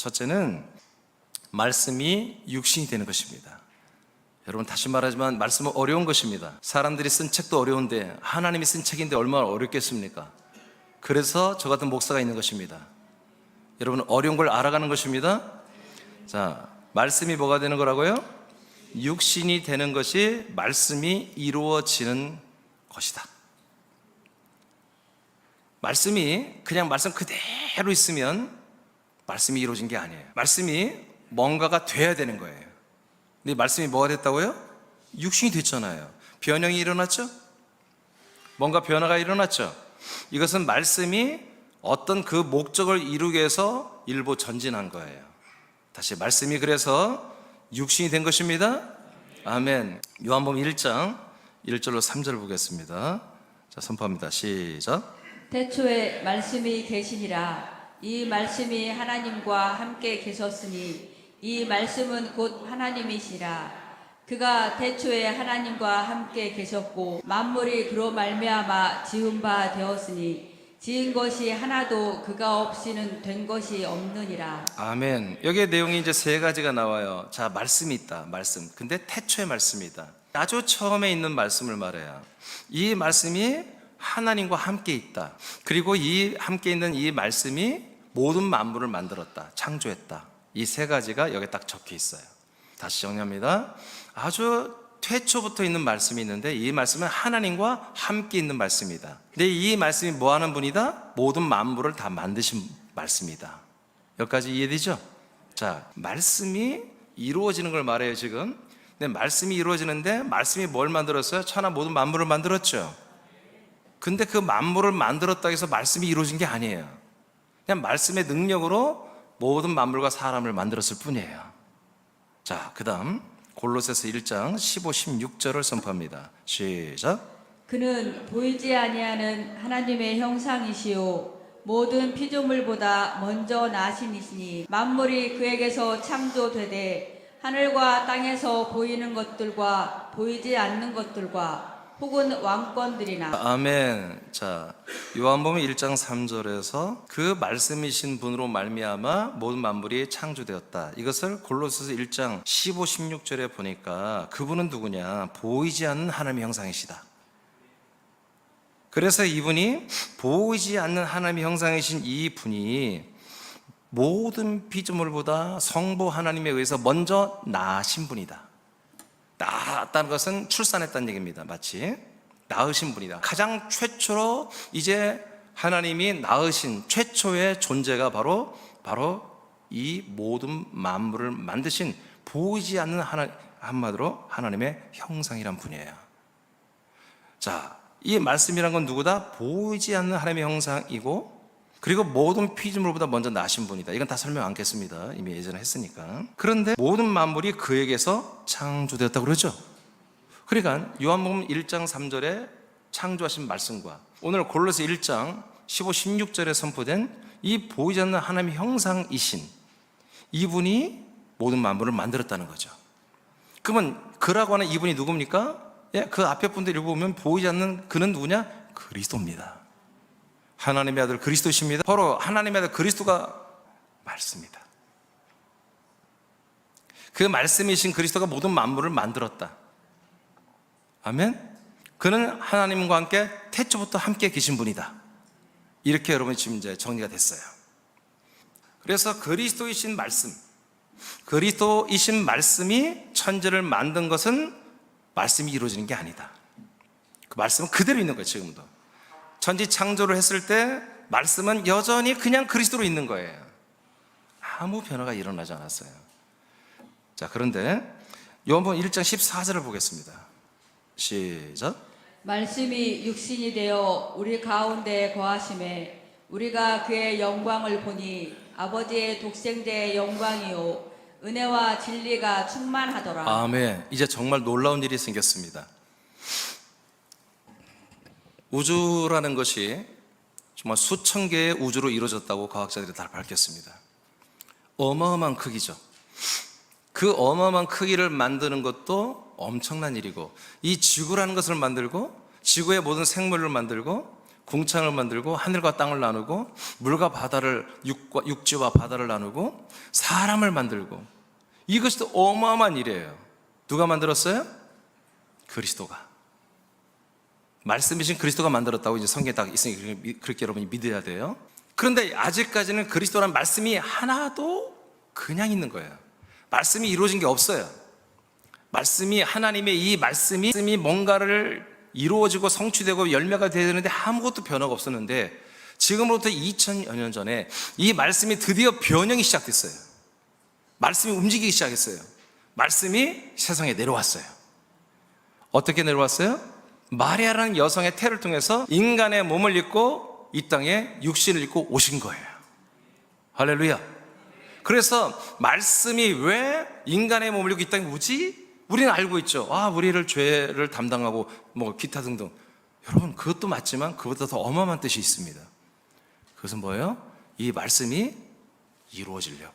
첫째는 말씀이 육신이 되는 것입니다. 여러분, 다시 말하지만 말씀은 어려운 것입니다. 사람들이 쓴 책도 어려운데 하나님이 쓴 책인데 얼마나 어렵겠습니까? 그래서 저 같은 목사가 있는 것입니다. 여러분, 어려운 걸 알아가는 것입니다. 자, 말씀이 뭐가 되는 거라고요? 육신이 되는 것이 말씀이 이루어지는 것이다. 말씀이 그냥 말씀 그대로 있으면 말씀이 이루어진 게 아니에요. 말씀이 뭔가가 돼야 되는 거예요. 근데 말씀이 뭐가 됐다고요? 육신이 됐잖아요. 변형이 일어났죠? 뭔가 변화가 일어났죠? 이것은 말씀이 어떤 그 목적을 이루기 위해서 일부 전진한 거예요. 다시, 말씀이 그래서 육신이 된 것입니다. 아멘. 요한복음 1장 1절로 3절 보겠습니다. 자, 선포합니다. 시작. 태초에 말씀이 계시니라. 이 말씀이 하나님과 함께 계셨으니 이 말씀은 곧 하나님이시라. 그가 태초에 하나님과 함께 계셨고 만물이 그로 말미암아 지은 바 되었으니 지은 것이 하나도 그가 없이는 된 것이 없느니라. 아멘. 여기에 내용이 이제 세 가지가 나와요. 자, 말씀이 있다. 말씀. 근데 태초의 말씀이다. 아주 처음에 있는 말씀을 말해요. 이 말씀이 하나님과 함께 있다. 그리고 이 함께 있는 이 말씀이 모든 만물을 만들었다. 창조했다. 이 세 가지가 여기 딱 적혀 있어요. 다시 정리합니다. 아주 태초부터 있는 말씀이 있는데 이 말씀은 하나님과 함께 있는 말씀이다. 근데 이 말씀이 뭐 하는 분이다? 모든 만물을 다 만드신 말씀이다. 여기까지 이해되죠? 자, 말씀이 이루어지는 걸 말해요, 지금. 근데 말씀이 이루어지는데 말씀이 뭘 만들었어요? 천하 모든 만물을 만들었죠. 근데 그 만물을 만들었다 해서 말씀이 이루어진 게 아니에요. 그냥 말씀의 능력으로 모든 만물과 사람을 만들었을 뿐이에요. 자, 그 다음 골로새서 1장 15, 16절을 선포합니다. 시작. 그는 보이지 아니하는 하나님의 형상이시요 모든 피조물보다 먼저 나시니시니 만물이 그에게서 창조되되 하늘과 땅에서 보이는 것들과 보이지 않는 것들과 혹은 왕권들이나. 아멘. 자, 요한복음 1장 3절에서 그 말씀이신 분으로 말미암아 모든 만물이 창조되었다. 이것을 골로새서 1장 15, 16절에 보니까 그분은 누구냐? 보이지 않는 하나님의 형상이시다. 그래서 이분이 보이지 않는 하나님의 형상이신 이 분이 모든 피조물보다 성부 하나님에 의해서 먼저 나신 분이다. 낳았다는 것은 출산했다는 얘기입니다. 마치 낳으신 분이다. 가장 최초로 이제 하나님이 낳으신 최초의 존재가 바로 이 모든 만물을 만드신 보이지 않는 한마디로 하나님의 형상이란 분이에요. 자, 이 말씀이란 건 누구다? 보이지 않는 하나님의 형상이고, 그리고 모든 피조물보다 먼저 나신 분이다. 이건 다 설명 않겠습니다. 이미 예전에 했으니까. 그런데 모든 만물이 그에게서 창조되었다고 그러죠. 그러니까 요한복음 1장 3절에 창조하신 말씀과 오늘 골로새 1장 15, 16절에 선포된 이 보이지 않는 하나님의 형상이신 이분이 모든 만물을 만들었다는 거죠. 그러면 그라고 하는 이분이 누굽니까? 예, 그 앞에 분들 읽어보면 보이지 않는 그는 누구냐? 그리스도입니다. 하나님의 아들 그리스도십니다. 바로 하나님의 아들 그리스도가 말씀이다. 그 말씀이신 그리스도가 모든 만물을 만들었다. 아멘. 그는 하나님과 함께 태초부터 함께 계신 분이다. 이렇게 여러분 지금 이제 정리가 됐어요. 그래서 그리스도이신 말씀, 그리스도이신 말씀이 천지를 만든 것은 말씀이 이루어지는 게 아니다. 그 말씀은 그대로 있는 거예요. 지금도 천지 창조를 했을 때 말씀은 여전히 그냥 그리스도로 있는 거예요. 아무 변화가 일어나지 않았어요. 자, 그런데 요한복음 1장 14절을 보겠습니다. 시작. 말씀이 육신이 되어 우리 가운데 거하심에 우리가 그의 영광을 보니 아버지의 독생자의 영광이요 은혜와 진리가 충만하더라. 아멘. 이제 정말 놀라운 일이 생겼습니다. 우주라는 것이 정말 수천 개의 우주로 이루어졌다고 과학자들이 다 밝혔습니다. 어마어마한 크기죠. 그 어마어마한 크기를 만드는 것도 엄청난 일이고, 이 지구라는 것을 만들고 지구의 모든 생물을 만들고 궁창을 만들고 하늘과 땅을 나누고 물과 바다를 육지와 바다를 나누고 사람을 만들고, 이것이 또 어마어마한 일이에요. 누가 만들었어요? 그리스도가. 말씀이신 그리스도가 만들었다고 이제 성경에 딱 있으니 그렇게 여러분이 믿어야 돼요. 그런데 아직까지는 그리스도라는 말씀이 하나도 그냥 있는 거예요. 말씀이 이루어진 게 없어요. 말씀이, 하나님의 이 말씀이 뭔가를 이루어지고 성취되고 열매가 되야 되는데 아무것도 변화가 없었는데, 지금으로부터 2000여 년 전에 이 말씀이 드디어 변형이 시작됐어요. 말씀이 움직이기 시작했어요. 말씀이 세상에 내려왔어요. 어떻게 내려왔어요? 마리아라는 여성의 태를 통해서 인간의 몸을 입고 이 땅에 육신을 입고 오신 거예요. 할렐루야. 그래서 말씀이 왜 인간의 몸을 입고 이 땅에 오지? 우리는 알고 있죠. 우리를 죄를 담당하고 뭐 기타 등등. 여러분, 그것도 맞지만 그것보다 더 어마어마한 뜻이 있습니다. 그것은 뭐예요? 이 말씀이 이루어지려고,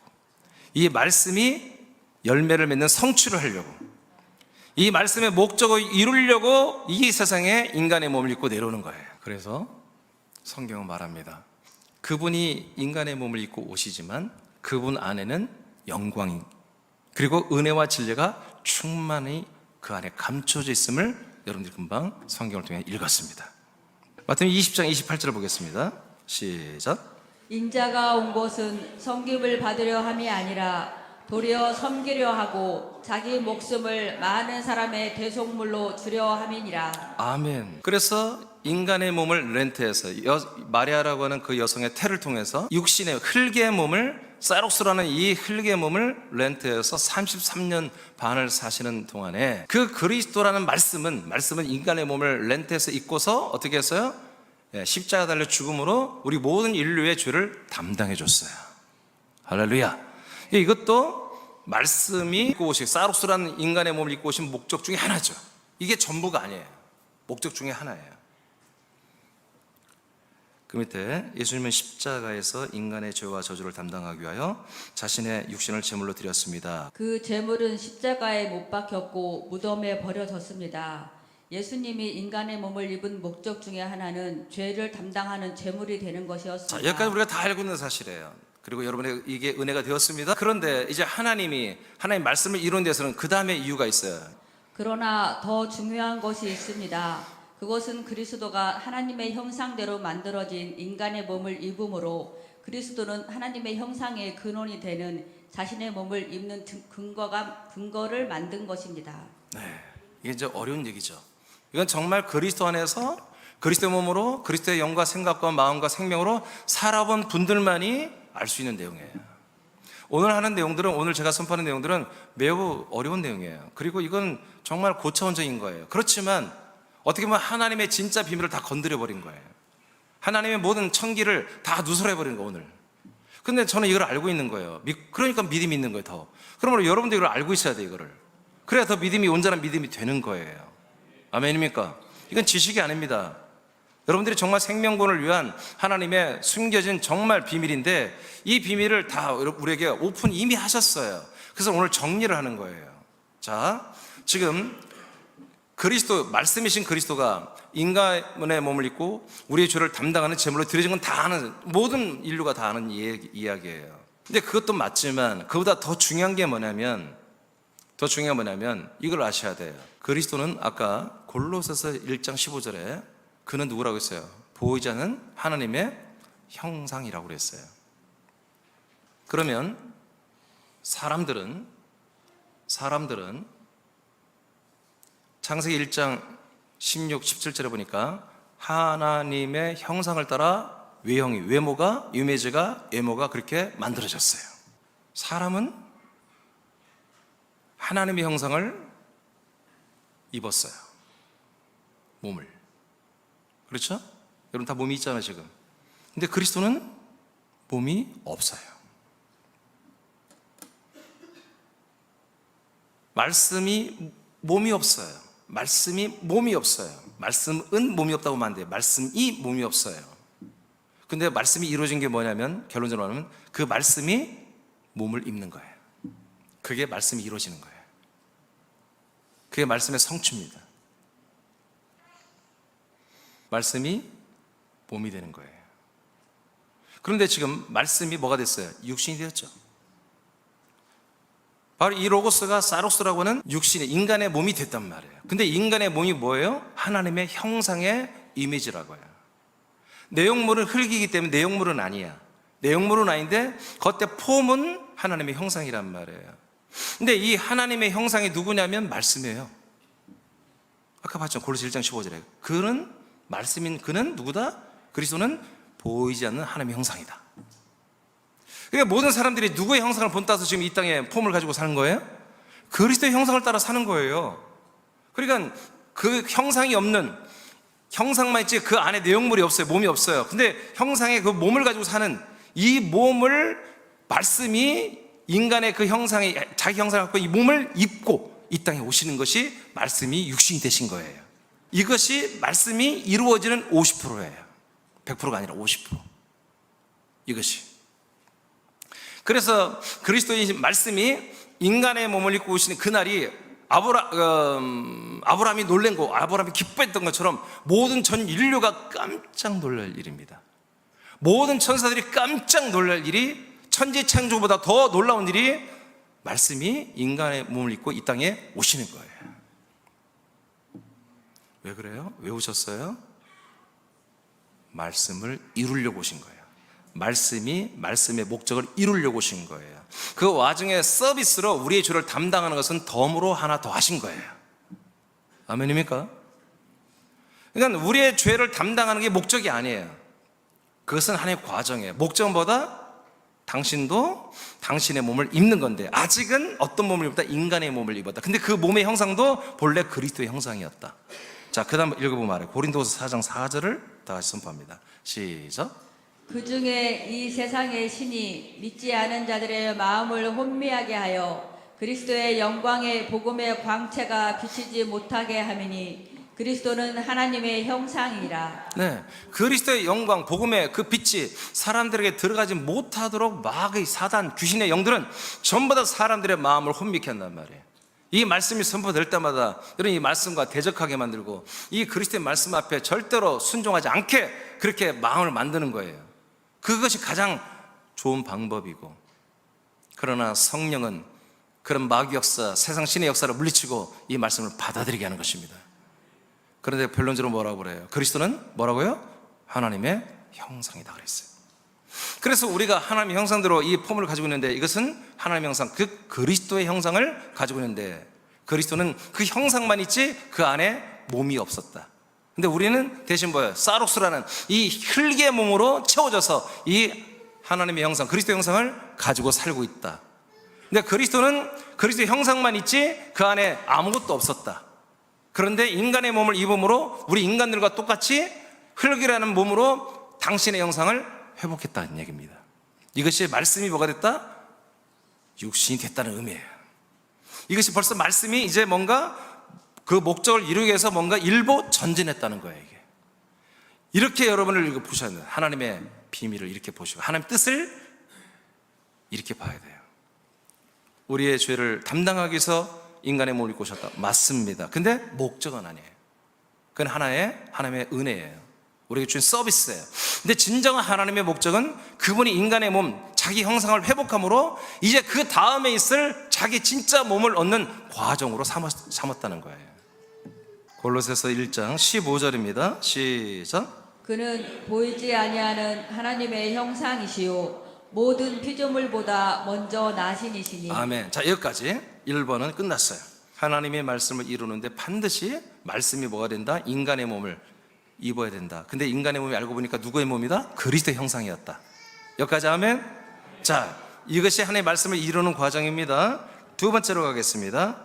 이 말씀이 열매를 맺는 성취를 하려고, 이 말씀의 목적을 이루려고 이 세상에 인간의 몸을 입고 내려오는 거예요. 그래서 성경은 말합니다. 그분이 인간의 몸을 입고 오시지만 그분 안에는 영광이, 그리고 은혜와 진리가 충만히 그 안에 감춰져 있음을 여러분들이 금방 성경을 통해 읽었습니다. 마태복음 20장 28절을 보겠습니다. 시작. 인자가 온 곳은 섬김을 받으려 함이 아니라 도리어 섬기려 하고 자기 목숨을 많은 사람의 대속물로 주려 함이니라. 아멘. 그래서 인간의 몸을 렌트해서 마리아라고 하는 그 여성의 태를 통해서 육신의 흙의 몸을, 사록스라는 이 흙의 몸을 렌트해서 33년 반을 사시는 동안에 그 그리스도라는 말씀은 인간의 몸을 렌트해서 입고서 어떻게 했어요? 십자가 달려 죽음으로 우리 모든 인류의 죄를 담당해 줬어요. 할렐루야. 이것도 말씀이 입고 오신, 사록스라는 인간의 몸을 입고 오신 목적 중에 하나죠. 이게 전부가 아니에요. 목적 중에 하나예요. 그 밑에 예수님은 십자가에서 인간의 죄와 저주를 담당하기 위하여 자신의 육신을 제물로 드렸습니다. 그 제물은 십자가에 못 박혔고 무덤에 버려졌습니다. 예수님이 인간의 몸을 입은 목적 중에 하나는 죄를 담당하는 제물이 되는 것이었습니다. 자, 여기까지 우리가 다 알고 있는 사실이에요. 그리고 여러분의 이게 은혜가 되었습니다. 그런데 이제 하나님 말씀을 이루는 데서는 그 다음에 이유가 있어요. 그러나 더 중요한 것이 있습니다. 그것은 그리스도가 하나님의 형상대로 만들어진 인간의 몸을 입음으로 그리스도는 하나님의 형상의 근원이 되는 자신의 몸을 입는 근거를 만든 것입니다. 네, 이게 이제 어려운 얘기죠. 이건 정말 그리스도 안에서 그리스도의 몸으로 그리스도의 영과 생각과 마음과 생명으로 살아본 분들만이 알 수 있는 내용이에요. 오늘 하는 내용들은, 오늘 제가 선포하는 내용들은 매우 어려운 내용이에요. 그리고 이건 정말 고차원적인 거예요. 그렇지만 어떻게 보면 하나님의 진짜 비밀을 다 건드려버린 거예요. 하나님의 모든 청기를 다 누설해버린 거예요, 오늘. 근데 저는 이걸 알고 있는 거예요. 그러니까 믿음이 있는 거예요, 더. 그러므로 여러분도 이걸 알고 있어야 돼요, 이거를. 그래야 더 믿음이, 온전한 믿음이 되는 거예요. 아멘입니까? 이건 지식이 아닙니다. 여러분들이 정말 생명권을 위한 하나님의 숨겨진 정말 비밀인데, 이 비밀을 다 우리에게 오픈 이미 하셨어요. 그래서 오늘 정리를 하는 거예요. 자, 지금 그리스도, 말씀이신 그리스도가 인간의 몸을 입고 우리의 죄를 담당하는 제물로 드려진 건 다 아는, 모든 인류가 다 아는 이야기예요. 근데 그것도 맞지만 그보다 더 중요한 게 뭐냐면 이걸 아셔야 돼요. 그리스도는 아까 골로새서 1장 15절에 그는 누구라고 했어요? 보이지 않는 하나님의 형상이라고 그랬어요. 그러면 사람들은 창세기 1장 16, 17절에 보니까 하나님의 형상을 따라 외모가, 이미지가, 외모가 그렇게 만들어졌어요. 사람은 하나님의 형상을 입었어요. 몸을. 그렇죠? 여러분 다 몸이 있잖아요, 지금. 근데 그리스도는 몸이 없어요. 말씀이 몸이 없어요. 말씀은 몸이 없다고 하면 안 돼요. 말씀이 몸이 없어요. 근데 말씀이 이루어진 게 뭐냐면, 결론적으로 말하면 그 말씀이 몸을 입는 거예요. 그게 말씀이 이루어지는 거예요. 그게 말씀의 성취입니다. 말씀이 몸이 되는 거예요. 그런데 지금 말씀이 뭐가 됐어요? 육신이 되었죠. 바로 이 로고스가 사로스라고 하는 육신의 인간의 몸이 됐단 말이에요. 근데 인간의 몸이 뭐예요? 하나님의 형상의 이미지라고 해요. 내용물은 흙이기 때문에 내용물은 아니야. 내용물은 아닌데 겉에 폼은 하나님의 형상이란 말이에요. 근데 이 하나님의 형상이 누구냐면 말씀이에요. 아까 봤죠? 골로새 1장 15절에 그는 말씀인 그는 누구다? 그리스도는 보이지 않는 하나님의 형상이다. 그러니까 모든 사람들이 누구의 형상을 본따서 지금 이 땅에 폼을 가지고 사는 거예요? 그리스도의 형상을 따라 사는 거예요. 그러니까 그 형상이 없는, 형상만 있지 그 안에 내용물이 없어요. 몸이 없어요. 근데 형상의 그 몸을 가지고 사는 이 몸을, 말씀이 인간의 그 형상이, 자기 형상을 갖고 이 몸을 입고 이 땅에 오시는 것이 말씀이 육신이 되신 거예요. 이것이 말씀이 이루어지는 50%예요. 100%가 아니라 50%. 이것이. 그래서 그리스도의 말씀이 인간의 몸을 입고 오시는 그날이 아브라함이 놀란 거, 아브라함이 기뻐했던 것처럼 모든 전 인류가 깜짝 놀랄 일입니다. 모든 천사들이 깜짝 놀랄 일이, 천지 창조보다 더 놀라운 일이 말씀이 인간의 몸을 입고 이 땅에 오시는 거예요. 왜 그래요? 왜 오셨어요? 말씀을 이루려고 오신 거예요. 말씀이 말씀의 목적을 이루려고 오신 거예요. 그 와중에 서비스로 우리의 죄를 담당하는 것은 덤으로 하나 더 하신 거예요. 아멘입니까? 그러니까 우리의 죄를 담당하는 게 목적이 아니에요. 그것은 하나의 과정이에요. 목적은 뭐다? 당신도 당신의 몸을 입는 건데, 아직은 어떤 몸을 입었다? 인간의 몸을 입었다. 근데 그 몸의 형상도 본래 그리스도의 형상이었다. 자, 그 다음 읽어보면 알아요. 고린도서 4장 4절을 다 같이 선포합니다. 시작. 그 중에 이 세상의 신이 믿지 않은 자들의 마음을 혼미하게 하여 그리스도의 영광의 복음의 광채가 비치지 못하게 하미니 그리스도는 하나님의 형상이라. 네, 그리스도의 영광, 복음의 그 빛이 사람들에게 들어가지 못하도록 마귀, 사단, 귀신의 영들은 전부 다 사람들의 마음을 혼미케 한단 말이에요. 이 말씀이 선포될 때마다 여러분 이 말씀과 대적하게 만들고 이 그리스도의 말씀 앞에 절대로 순종하지 않게 그렇게 마음을 만드는 거예요. 그것이 가장 좋은 방법이고, 그러나 성령은 그런 마귀 역사, 세상 신의 역사를 물리치고 이 말씀을 받아들이게 하는 것입니다. 그런데 변론적으로 뭐라고 그래요? 그리스도는 뭐라고요? 하나님의 형상이다 그랬어요. 그래서 우리가 하나님의 형상대로 이 폼을 가지고 있는데, 이것은 하나님의 형상, 그 그리스도의 형상을 가지고 있는데, 그리스도는 그 형상만 있지 그 안에 몸이 없었다. 근데 우리는 대신 뭐예요? 사록스라는 이 흙의 몸으로 채워져서 이 하나님의 형상, 그리스도의 형상을 가지고 살고 있다. 근데 그리스도는 그리스도의 형상만 있지 그 안에 아무것도 없었다. 그런데 인간의 몸을 입음으로 우리 인간들과 똑같이 흙이라는 몸으로 당신의 형상을 회복했다는 얘기입니다. 이것이 말씀이 뭐가 됐다? 육신이 됐다는 의미예요. 이것이 벌써 말씀이 이제 뭔가 그 목적을 이루기 위해서 뭔가 일부 전진했다는 거예요. 이게 이렇게 여러분을 이거 보셔야 돼요. 하나님의 비밀을 이렇게 보시고 하나님의 뜻을 이렇게 봐야 돼요. 우리의 죄를 담당하기 위해서 인간의 몸을 입고 오셨다. 맞습니다. 근데 목적은 아니에요. 그건 하나님의 은혜예요. 우리에게 주신 서비스예요. 근데 진정한 하나님의 목적은 그분이 인간의 몸, 자기 형상을 회복함으로 이제 그 다음에 있을 자기 진짜 몸을 얻는 과정으로 삼았다는 거예요. 골로새서 1장 15절입니다. 시작. 그는 보이지 아니하는 하나님의 형상이시요 모든 피조물보다 먼저 나신이시니. 아멘. 자, 여기까지 1번은 끝났어요. 하나님의 말씀을 이루는데 반드시 말씀이 뭐가 된다? 인간의 몸을 입어야 된다. 근데 인간의 몸이 알고 보니까 누구의 몸이다? 그리스도의 형상이었다. 여기까지 아멘. 자, 이것이 하나님의 말씀을 이루는 과정입니다. 두 번째로 가겠습니다.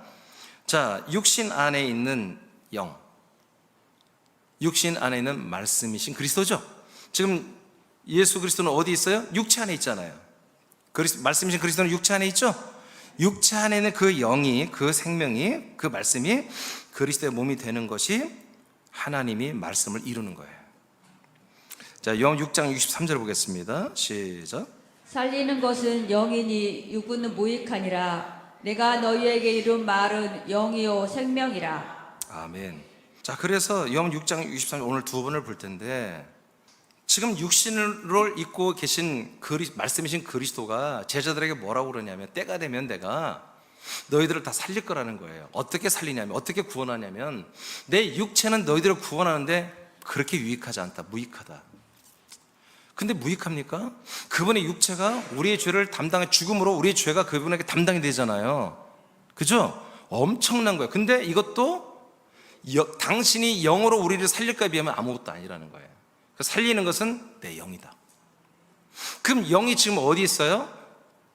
자, 육신 안에 있는 영, 육신 안에 있는 말씀이신 그리스도죠. 지금 예수 그리스도는 어디 있어요? 육체 안에 있잖아요. 말씀이신 그리스도는 육체 안에 있죠. 육체 안에 있는 그 영이, 그 생명이, 그 말씀이 그리스도의 몸이 되는 것이 하나님이 말씀을 이루는 거예요. 자, 요한 6장 63절 보겠습니다. 시작. 살리는 것은 영이니 육은 무익하니라. 내가 너희에게 이룬 말은 영이요 생명이라. 아멘. 자, 그래서 요한 6장 63절 오늘 두 번을 볼 텐데, 지금 육신을 입고 계신 말씀이신 그리스도가 제자들에게 뭐라고 그러냐면, 때가 되면 내가 너희들을 다 살릴 거라는 거예요. 어떻게 살리냐면, 어떻게 구원하냐면, 내 육체는 너희들을 구원하는데 그렇게 유익하지 않다, 무익하다. 근데 무익합니까? 그분의 육체가 우리의 죄를 담당해, 죽음으로 우리의 죄가 그분에게 담당이 되잖아요. 그죠? 엄청난 거예요. 근데 이것도 당신이 영으로 우리를 살릴까에 비하면 아무것도 아니라는 거예요. 살리는 것은 내 영이다. 그럼 영이 지금 어디 있어요?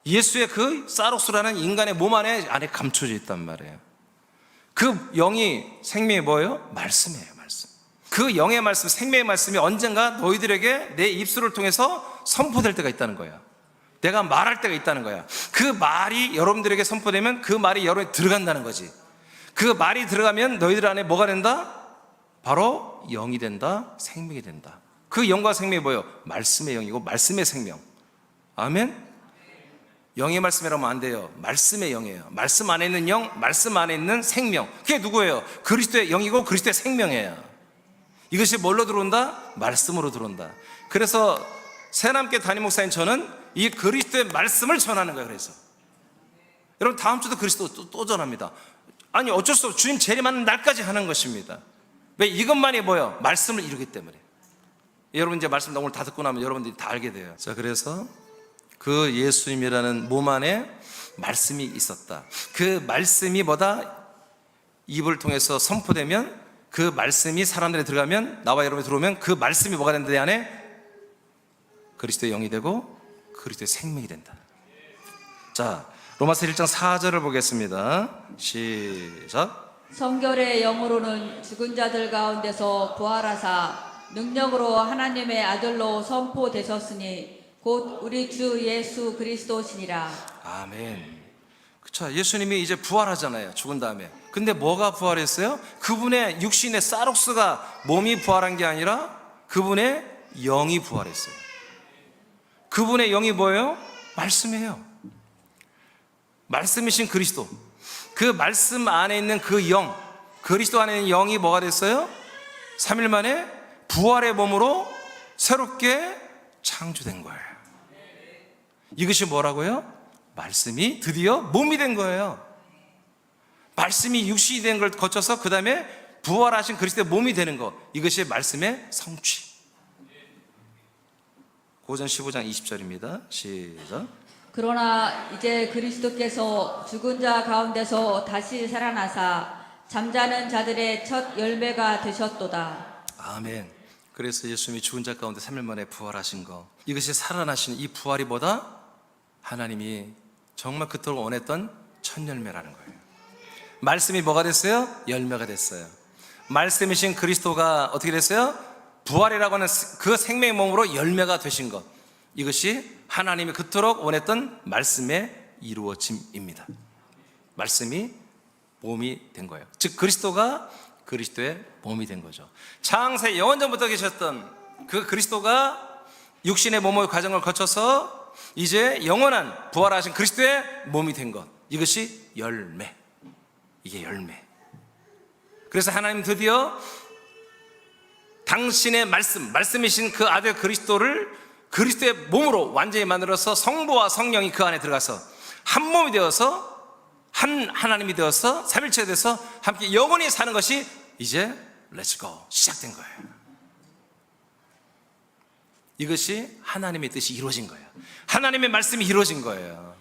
예수의 그 사록스라는 인간의 몸 안에 감춰져 있단 말이에요. 그 영이 생명이 뭐예요? 말씀이에요, 말씀. 그 영의 말씀, 생명의 말씀이 언젠가 너희들에게 내 입술을 통해서 선포될 때가 있다는 거예요. 내가 말할 때가 있다는 거야. 그 말이 여러분들에게 선포되면 그 말이 여러분에 들어간다는 거지. 그 말이 들어가면 너희들 안에 뭐가 된다? 바로 영이 된다, 생명이 된다. 그 영과 생명이 뭐예요? 말씀의 영이고 말씀의 생명. 아멘? 영의 말씀이라면 안 돼요. 말씀의 영이에요. 말씀 안에 있는 영, 말씀 안에 있는 생명. 그게 누구예요? 그리스도의 영이고 그리스도의 생명이에요. 이것이 뭘로 들어온다? 말씀으로 들어온다. 그래서 새남교 담임 목사인 저는 이 그리스도의 말씀을 전하는 거예요. 그래서 여러분, 다음 주도 그리스도 또 전합니다. 아니, 어쩔 수 없어. 주님 재림하는 날까지 하는 것입니다. 왜? 이것만이 뭐예요? 말씀을 이루기 때문에. 여러분, 이제 말씀 오늘 다 듣고 나면 여러분들이 다 알게 돼요. 자, 그래서 그 예수님이라는 몸 안에 말씀이 있었다. 그 말씀이 뭐다? 입을 통해서 선포되면, 그 말씀이 사람들에 들어가면, 나와 여러분이 들어오면 그 말씀이 뭐가 된다? 내 안에 그리스도의 영이 되고 그리스도의 생명이 된다. 자, 로마서 1장 4절을 보겠습니다. 시작. 성결의 영으로는 죽은 자들 가운데서 부활하사 능력으로 하나님의 아들로 선포되셨으니 곧 우리 주 예수 그리스도시니라. 아멘. 자, 예수님이 이제 부활하잖아요, 죽은 다음에. 근데 뭐가 부활했어요? 그분의 육신의 사록스가, 몸이 부활한 게 아니라 그분의 영이 부활했어요. 그분의 영이 뭐예요? 말씀이에요. 말씀이신 그리스도. 그 말씀 안에 있는 그 영, 그리스도 안에 있는 영이 뭐가 됐어요? 3일 만에 부활의 몸으로 새롭게 창조된 거예요. 이것이 뭐라고요? 말씀이 드디어 몸이 된 거예요. 말씀이 육신이 된 걸 거쳐서 그 다음에 부활하신 그리스도의 몸이 되는 것, 이것이 말씀의 성취. 고전 15장 20절입니다. 시작. 그러나 이제 그리스도께서 죽은 자 가운데서 다시 살아나사 잠자는 자들의 첫 열매가 되셨도다. 아멘. 그래서 예수님이 죽은 자 가운데 3일 만에 부활하신 거, 이것이 살아나신 이 부활이 뭐다? 하나님이 정말 그토록 원했던 첫 열매라는 거예요. 말씀이 뭐가 됐어요? 열매가 됐어요. 말씀이신 그리스도가 어떻게 됐어요? 부활이라고 하는 그 생명의 몸으로 열매가 되신 것, 이것이 하나님이 그토록 원했던 말씀의 이루어짐입니다. 말씀이 몸이 된 거예요. 즉 그리스도가 그리스도의 몸이 된 거죠. 창세 영원전부터 계셨던 그 그리스도가 육신의 몸의 과정을 거쳐서 이제 영원한 부활하신 그리스도의 몸이 된 것, 이것이 열매. 이게 열매. 그래서 하나님 드디어 당신의 말씀이신 그 아들 그리스도를 그리스도의 몸으로 완전히 만들어서 성부와 성령이 그 안에 들어가서 한 몸이 되어서, 한 하나님이 되어서, 삼일체 돼서 함께 영원히 사는 것이 이제 렛츠고 시작된 거예요. 이것이 하나님의 뜻이 이루어진 거예요. 하나님의 말씀이 이루어진 거예요.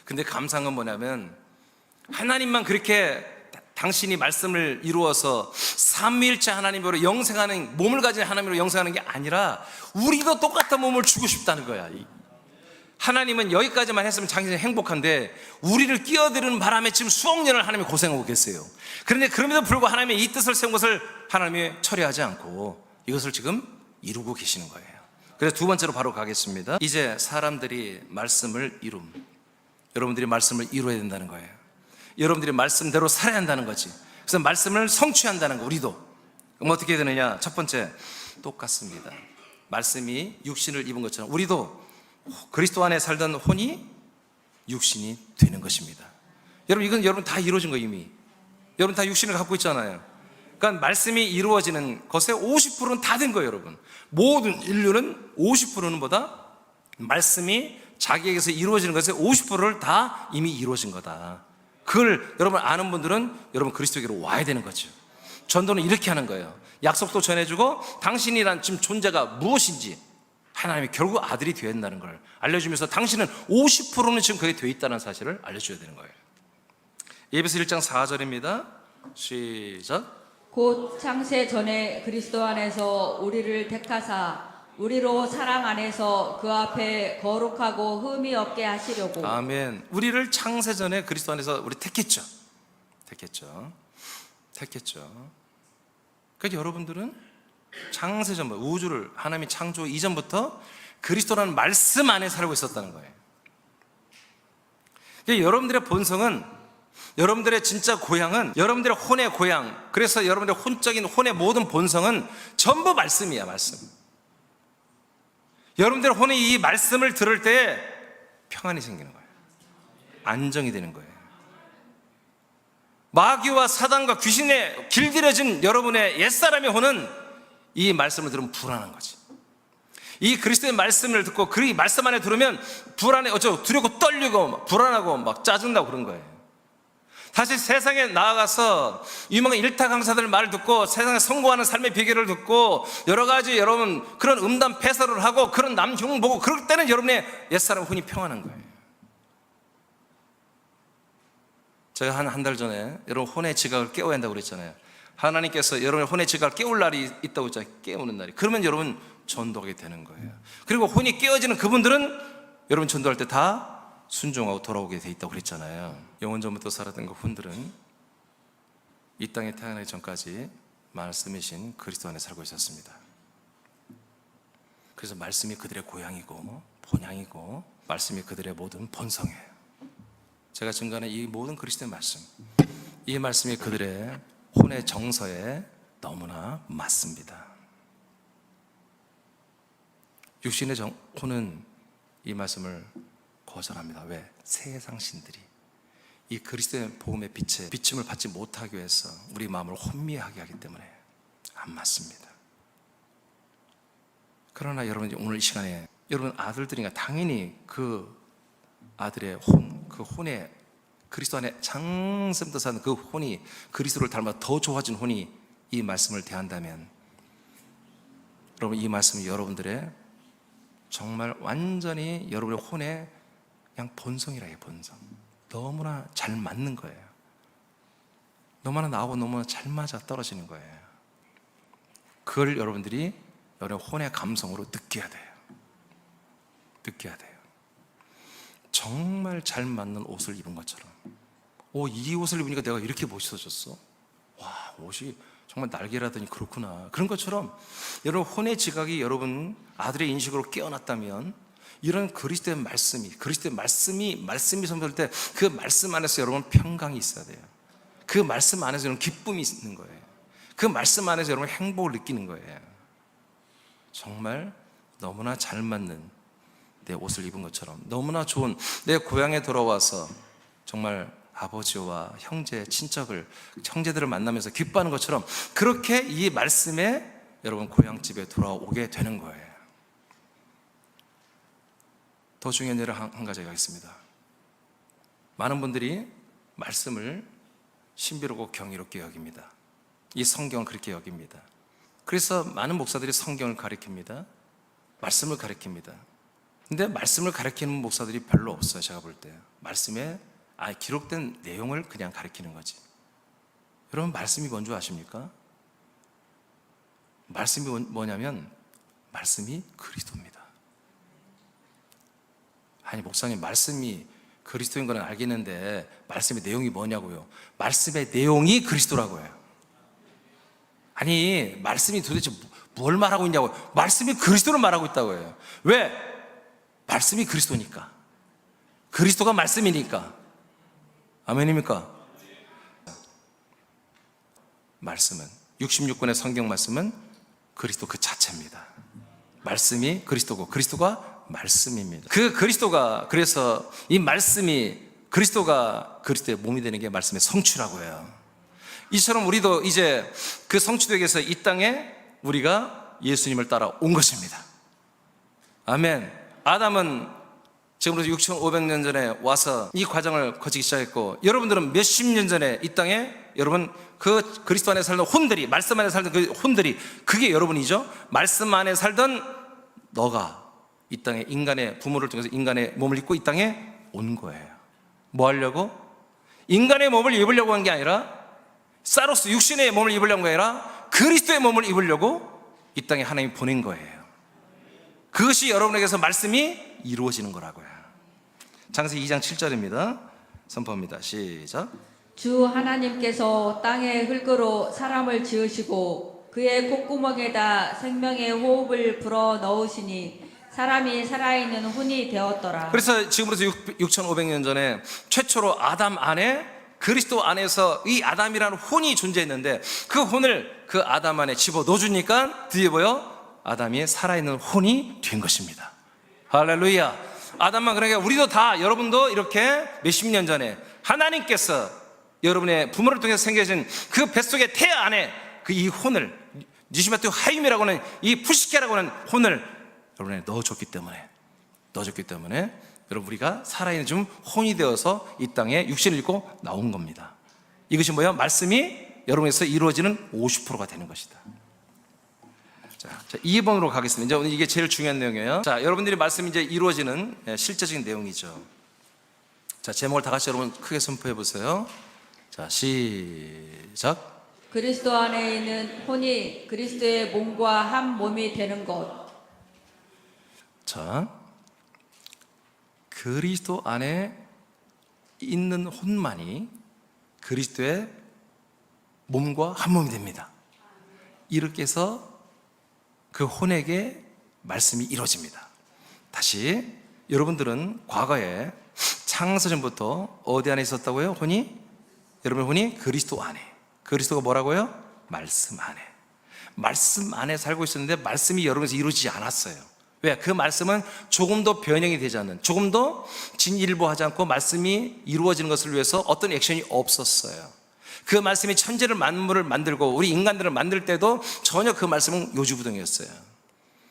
근데 감사한 건 뭐냐면, 하나님만 그렇게 당신이 말씀을 이루어서 삼위일체 하나님으로 영생하는, 몸을 가진 하나님으로 영생하는 게 아니라 우리도 똑같은 몸을 주고 싶다는 거야. 하나님은 여기까지만 했으면 당신이 행복한데 우리를 끼어드는 바람에 지금 수억 년을 하나님이 고생하고 계세요. 그런데 그럼에도 불구하고 하나님의 이 뜻을 세운 것을 하나님이 처리하지 않고 이것을 지금 이루고 계시는 거예요. 그래서 두 번째로 바로 가겠습니다. 이제 사람들이 말씀을 여러분들이 말씀을 이루어야 된다는 거예요. 여러분들이 말씀대로 살아야 한다는 거지. 그래서 말씀을 성취한다는 거, 우리도. 그럼 어떻게 되느냐? 첫 번째, 똑같습니다. 말씀이 육신을 입은 것처럼 우리도 그리스도 안에 살던 혼이 육신이 되는 것입니다. 여러분, 이건 여러분 다 이루어진 거 이미. 여러분 다 육신을 갖고 있잖아요. 그러니까 말씀이 이루어지는 것의 50%는 다 된 거예요, 여러분. 모든 인류는 50%는 보다 말씀이 자기에게서 이루어지는 것의 50%를 다 이미 이루어진 거다. 그걸 여러분 아는 분들은 여러분 그리스도에게로 와야 되는 거죠. 전도는 이렇게 하는 거예요. 약속도 전해주고 당신이란 지금 존재가 무엇인지 하나님이 결국 아들이 되어 있다는 걸 알려주면서 당신은 50%는 지금 그게 되어 있다는 사실을 알려줘야 되는 거예요. 에베소 1장 4절입니다. 시작. 곧 창세 전에 그리스도 안에서 우리를 택하사 우리로 사랑 안에서 그 앞에 거룩하고 흠이 없게 하시려고. 아멘. 우리를 창세 전에 그리스도 안에서 우리 택했죠. 그러니까 여러분들은 창세 전 우주를 하나님이 창조 이전부터 그리스도라는 말씀 안에 살고 있었다는 거예요. 그러니까 여러분들의 본성은, 여러분들의 진짜 고향은, 여러분들의 혼의 고향, 그래서 여러분들의 혼적인 혼의 모든 본성은 전부 말씀이야, 말씀. 여러분들의 혼이 이 말씀을 들을 때 평안이 생기는 거예요. 안정이 되는 거예요. 마귀와 사단과 귀신에 길들여진 여러분의 옛사람의 혼은 이 말씀을 들으면 불안한 거지. 이 그리스도의 말씀을 듣고 그 말씀 안에 들으면 불안해, 두렵고 떨리고 불안하고 막 짜증나고 그런 거예요. 사실 세상에 나아가서 유명한 일타 강사들 말을 듣고 세상에 성공하는 삶의 비결을 듣고 여러 가지 여러분 그런 음담 패설을 하고 그런 남흉 보고 그럴 때는 여러분의 옛사람 혼이 평안한 거예요. 제가 한 달 전에 여러분 혼의 지각을 깨워야 한다고 그랬잖아요. 하나님께서 여러분의 혼의 지각을 깨울 날이 있다고 했잖아요. 깨우는 날이. 그러면 여러분 전도하게 되는 거예요. 그리고 혼이 깨어지는 그분들은 여러분 전도할 때 다 순종하고 돌아오게 돼 있다고 그랬잖아요. 영원전부터 살았던 그 혼들은 이 땅에 태어나기 전까지 말씀이신 그리스도 안에 살고 있었습니다. 그래서 말씀이 그들의 고향이고 본향이고 말씀이 그들의 모든 본성이에요. 제가 증거하는 이 모든 그리스도의 말씀, 이 말씀이 그들의 혼의 정서에 너무나 맞습니다. 육신의 혼은 이 말씀을 거절합니다. 왜? 세상 신들이 이 그리스도의 복음의 빛에 비침을 받지 못하기 위해서 우리 마음을 혼미하게 하기 때문에 안 맞습니다. 그러나 여러분 오늘 이 시간에 여러분 아들들이니까 당연히 그 아들의 혼, 그 혼에 그리스도 안에 장샘도 사는 그 혼이 그리스도를 닮아 더 좋아진 혼이 이 말씀을 대한다면 여러분 이 말씀이 여러분들의 정말 완전히 여러분의 혼의 그냥 본성이라 해요. 본성. 너무나 잘 맞는 거예요. 너무나 나하고 너무나 잘 맞아 떨어지는 거예요. 그걸 여러분들이 여러분의 혼의 감성으로 느껴야 돼요. 정말 잘 맞는 옷을 입은 것처럼, 이 옷을 입으니까 내가 이렇게 멋있어졌어. 와, 옷이 정말 날개라더니 그렇구나. 그런 것처럼 여러분 혼의 지각이 여러분 아들의 인식으로 깨어났다면 이런 그리스도의 말씀이 선포될 때 그 말씀 안에서 여러분 평강이 있어야 돼요. 그 말씀 안에서 여러분 기쁨이 있는 거예요. 그 말씀 안에서 여러분 행복을 느끼는 거예요. 정말 너무나 잘 맞는 내 옷을 입은 것처럼 너무나 좋은 내 고향에 돌아와서 정말 아버지와 형제, 형제들을 만나면서 기뻐하는 것처럼 그렇게 이 말씀에 여러분 고향집에 돌아오게 되는 거예요. 더 중요한 예를 한 가지 하겠습니다. 많은 분들이 말씀을 신비롭고 경이롭게 여깁니다. 이 성경을 그렇게 여깁니다. 그래서 많은 목사들이 성경을 가르칩니다. 말씀을 가르칩니다. 근데 말씀을 가르치는 목사들이 별로 없어요. 제가 볼 때 말씀에 기록된 내용을 그냥 가르치는 거지. 여러분 말씀이 뭔지 아십니까? 말씀이 뭐냐면 말씀이 그리스도입니다. 아니 목사님 말씀이 그리스도인 건 알겠는데 말씀의 내용이 뭐냐고요? 말씀의 내용이 그리스도라고요. 아니 말씀이 도대체 뭘 말하고 있냐고요? 말씀이 그리스도를 말하고 있다고 해요. 왜? 말씀이 그리스도니까. 그리스도가 말씀이니까. 아멘입니까? 말씀은 66권의 성경 말씀은 그리스도 그 자체입니다. 말씀이 그리스도고 그리스도가 말씀입니다. 그 그리스도가 그래서 이 말씀이 그리스도가 그리스도의 몸이 되는 게 말씀의 성취라고 해요. 이처럼 우리도 이제 그 성취되기 위해서 이 땅에 우리가 예수님을 따라 온 것입니다. 아멘. 아담은 지금부터 6,500년 전에 와서 이 과정을 거치기 시작했고, 여러분들은 몇십 년 전에 이 땅에 여러분 그 그리스도 안에 살던 혼들이, 말씀 안에 살던 그 혼들이, 그게 여러분이죠. 말씀 안에 살던 너가 이 땅에 인간의 부모를 통해서 인간의 몸을 입고 이 땅에 온 거예요. 뭐 하려고? 인간의 몸을 입으려고 한 게 아니라, 사로스 육신의 몸을 입으려고 한 게 아니라 그리스도의 몸을 입으려고 이 땅에 하나님이 보낸 거예요. 그것이 여러분에게서 말씀이 이루어지는 거라고요. 창세기 2장 7절입니다. 선포합니다. 시작. 주 하나님께서 땅의 흙으로 사람을 지으시고 그의 콧구멍에다 생명의 호흡을 불어 넣으시니 사람이 살아있는 혼이 되었더라. 그래서 지금부터 6,500년 전에 최초로 아담 안에, 그리스도 안에서 이 아담이라는 혼이 존재했는데, 그 혼을 그 아담 안에 집어 넣어주니까 드디어 뭐요? 아담이 살아있는 혼이 된 것입니다. 할렐루야. 아담만, 그러니까 우리도 다, 여러분도 이렇게 몇십 년 전에 하나님께서 여러분의 부모를 통해서 생겨진 그 뱃속의 태아 안에 그 이 혼을, 니시마트 하임이라고 하는 이 푸시케라고 하는 혼을 여러분에 넣어줬기 때문에 여러분 우리가 살아있는 좀 혼이 되어서 이 땅에 육신을 입고 나온 겁니다. 이것이 뭐야? 말씀이 여러분에서 이루어지는 50%가 되는 것이다. 자, 2번으로 가겠습니다. 이제 오늘 이게 제일 중요한 내용이에요. 자, 여러분들이 말씀이 이제 이루어지는 실제적인 내용이죠. 자, 제목을 다 같이 여러분 크게 선포해 보세요. 자, 시작. 그리스도 안에 있는 혼이 그리스도의 몸과 한 몸이 되는 것. 자, 그리스도 안에 있는 혼만이 그리스도의 몸과 한 몸이 됩니다. 이렇게 해서 그 혼에게 말씀이 이루어집니다. 다시, 여러분들은 과거에 창세전부터 어디 안에 있었다고요? 혼이? 여러분 혼이 그리스도 안에. 그리스도가 뭐라고요? 말씀 안에. 말씀 안에 살고 있었는데 말씀이 여러분에서 이루어지지 않았어요. 왜? 그 말씀은 조금도 변형이 되지 않는, 조금도 진일보하지 않고 말씀이 이루어지는 것을 위해서 어떤 액션이 없었어요. 그 말씀이 천지를 만물을 만들고 우리 인간들을 만들 때도 전혀 그 말씀은 요지부동이었어요.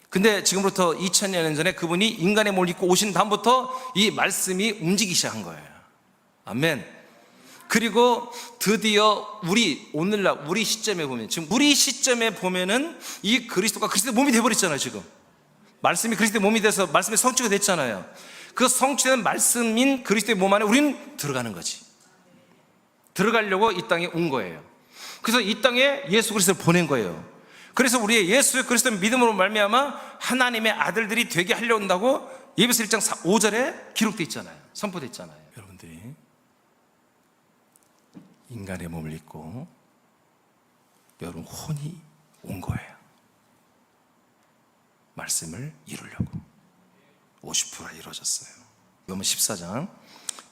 근데 지금부터 2000년 전에 그분이 인간의 몸을 입고 오신 다음부터 이 말씀이 움직이기 시작한 거예요. 아멘. 그리고 드디어 오늘날 우리 시점에 보면, 지금 우리 시점에 보면은 이 그리스도가 그리스도의 몸이 되어버렸잖아요. 지금 말씀이 그리스도의 몸이 돼서 말씀의 성취가 됐잖아요. 그 성취된 말씀인 그리스도의 몸 안에 우리는 들어가는 거지. 들어가려고 이 땅에 온 거예요. 그래서 이 땅에 예수 그리스도를 보낸 거예요. 그래서 우리의 예수 그리스도의 믿음으로 말미암아 하나님의 아들들이 되게 하려 온다고 예배서 1장 5절에 기록되어 있잖아요. 선포되어 있잖아요. 여러분들이 인간의 몸을 입고 여러분 혼이 온 거예요. 말씀을 이루려고 50%가 이루어졌어요. 요번 14장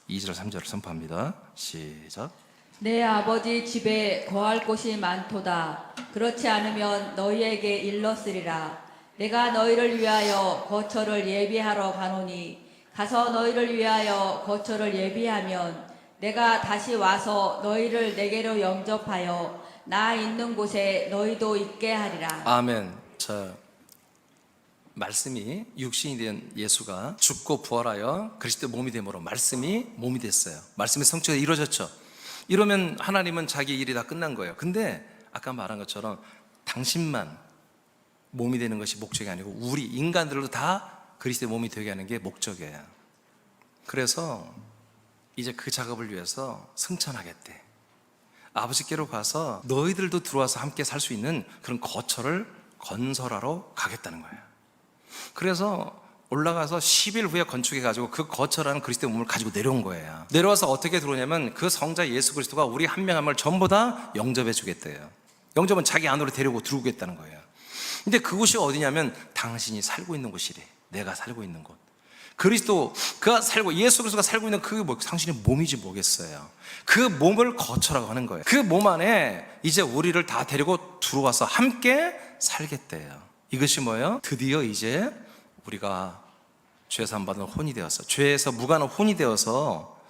2절 3절을 선포합니다. 시작. 내 아버지 집에 거할 곳이 많도다. 그렇지 않으면 너희에게 일렀으리라. 내가 너희를 위하여 거처를 예비하러 가노니 가서 너희를 위하여 거처를 예비하면 내가 다시 와서 너희를 내게로 영접하여 나 있는 곳에 너희도 있게 하리라. 아멘. 자, 말씀이 육신이 된 예수가 죽고 부활하여 그리스도의 몸이 됨으로 말씀이 몸이 됐어요. 말씀의 성취가 이루어졌죠. 이러면 하나님은 자기 일이 다 끝난 거예요. 근데 아까 말한 것처럼 당신만 몸이 되는 것이 목적이 아니고 우리 인간들도 다 그리스도의 몸이 되게 하는 게 목적이에요. 그래서 이제 그 작업을 위해서 승천하겠대. 아버지께로 가서 너희들도 들어와서 함께 살 수 있는 그런 거처를 건설하러 가겠다는 거예요. 그래서 올라가서 10일 후에 건축해가지고 그 거처라는 그리스도의 몸을 가지고 내려온 거예요. 내려와서 어떻게 들어오냐면 그 성자 예수 그리스도가 우리 한 명 한 명을 전부 다 영접해 주겠대요. 영접은 자기 안으로 데리고 들어오겠다는 거예요. 근데 그곳이 어디냐면 당신이 살고 있는 곳이래. 내가 살고 있는 곳. 그리스도가 살고, 예수 그리스도가 살고 있는 그 당신의 몸이지 뭐겠어요. 그 몸을 거처라고 하는 거예요. 그 몸 안에 이제 우리를 다 데리고 들어와서 함께 살겠대요. 이것이 뭐예요? 드디어 이제 우리가 죄 사함 받은 혼이 되어서, 죄에서 무관한 혼이 되어서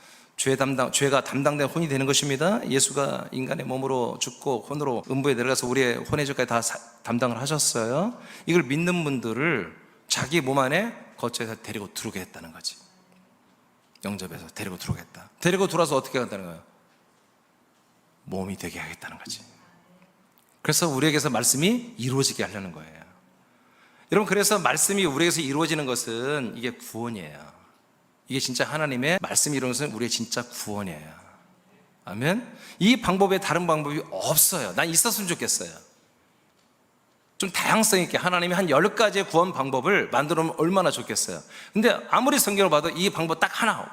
죄가 담당된 혼이 되는 것입니다. 예수가 인간의 몸으로 죽고 혼으로 음부에 내려가서 우리의 혼의 죄까지 다 담당을 하셨어요. 이걸 믿는 분들을 자기 몸 안에 거처에서 데리고 들어오게 했다는 거지. 영접해서 데리고 들어오겠다. 데리고 들어와서 어떻게 한다는 거예요? 몸이 되게 하겠다는 거지. 그래서 우리에게서 말씀이 이루어지게 하려는 거예요. 여러분, 그래서 말씀이 우리에게서 이루어지는 것은 이게 구원이에요. 이게 진짜 하나님의 말씀이 이루는 것은 우리의 진짜 구원이에요. 아멘. 이 방법에 다른 방법이 없어요. 난 있었으면 좋겠어요. 좀 다양성 있게 하나님이 한 10가지의 구원 방법을 만들어 놓으면 얼마나 좋겠어요. 근데 아무리 성경을 봐도 이 방법 딱 하나,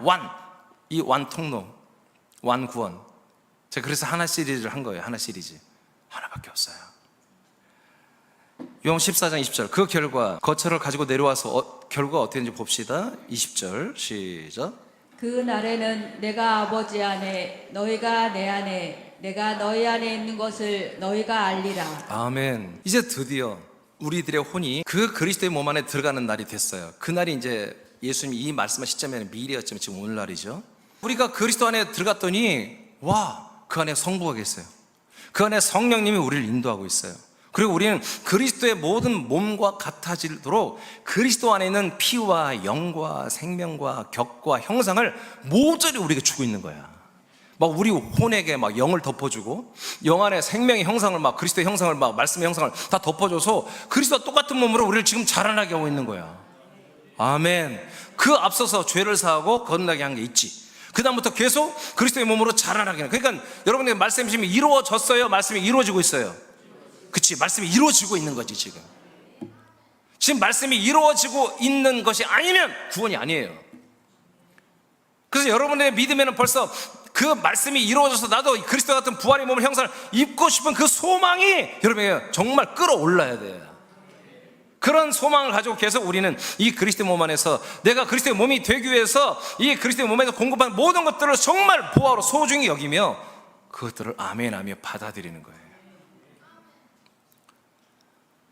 이 완통로, 완구원. 제가 그래서 하나 시리즈를 한 거예요. 하나 시리즈. 하나밖에 없어요. 요한 14장 20절. 그 결과 거처를 가지고 내려와서 결과가 어떻게 되는지 봅시다. 20절 시작. 그 날에는 내가 아버지 안에 너희가 내 안에 내가 너희 안에 있는 것을 너희가 알리라. 아멘. 이제 드디어 우리들의 혼이 그 그리스도의 몸 안에 들어가는 날이 됐어요. 그 날이 이제 예수님이 이 말씀한 시점에는 미래였지만 지금 오늘날이죠. 우리가 그리스도 안에 들어갔더니 그 안에 성부가 계세요. 그 안에 성령님이 우리를 인도하고 있어요. 그리고 우리는 그리스도의 모든 몸과 같아지도록 그리스도 안에 있는 피와 영과 생명과 격과 형상을 모조리 우리에게 주고 있는 거야. 막 우리 혼에게 막 영을 덮어주고 영 안에 생명의 형상을 막 그리스도의 형상을 막 말씀의 형상을 다 덮어줘서 그리스도와 똑같은 몸으로 우리를 지금 자라나게 하고 있는 거야. 아멘. 그 앞서서 죄를 사하고 거듭나게 한 게 있지. 그 다음부터 계속 그리스도의 몸으로 자라나게 하는. 그러니까 여러분의 말씀이 지금 이루어졌어요? 말씀이 이루어지고 있어요? 그치, 말씀이 이루어지고 있는 거지. 지금 말씀이 이루어지고 있는 것이 아니면 구원이 아니에요. 그래서 여러분의 믿음에는 벌써 그 말씀이 이루어져서 나도 그리스도 같은 부활의 몸을 형상을 입고 싶은 그 소망이 여러분에게 정말 끌어올라야 돼요. 그런 소망을 가지고 계속 우리는 이 그리스도의 몸 안에서 내가 그리스도의 몸이 되기 위해서 이 그리스도의 몸에서 공급한 모든 것들을 정말 보화로 소중히 여기며 그것들을 아멘하며 받아들이는 거예요.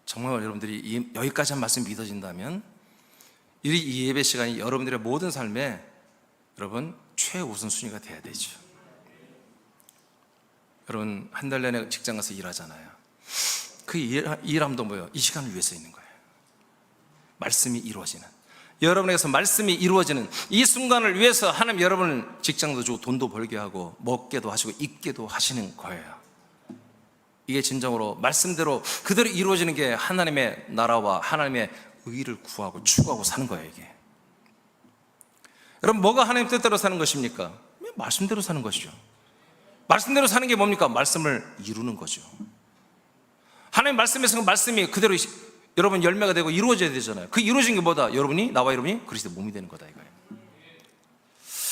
정말 여러분들이 여기까지 한 말씀이 믿어진다면 이 예배 시간이 여러분들의 모든 삶에 여러분 최우선순위가 돼야 되죠. 여러분 한 달 내내 직장 가서 일하잖아요. 그 일함도 뭐예요? 이 시간을 위해서 있는 거예요. 말씀이 이루어지는, 여러분에게서 말씀이 이루어지는 이 순간을 위해서 하나님 여러분을 직장도 주고 돈도 벌게 하고 먹게도 하시고 입게도 하시는 거예요. 이게 진정으로 말씀대로 그대로 이루어지는 게 하나님의 나라와 하나님의 의를 구하고 추구하고 사는 거예요. 이게 여러분 뭐가 하나님 뜻대로 사는 것입니까? 말씀대로 사는 것이죠. 말씀대로 사는 게 뭡니까? 말씀을 이루는 거죠. 하나님 말씀에서 그 말씀이 그대로 여러분 열매가 되고 이루어져야 되잖아요. 그 이루어진 게 뭐다? 나와 여러분이 그리스도 몸이 되는 거다 이거예요.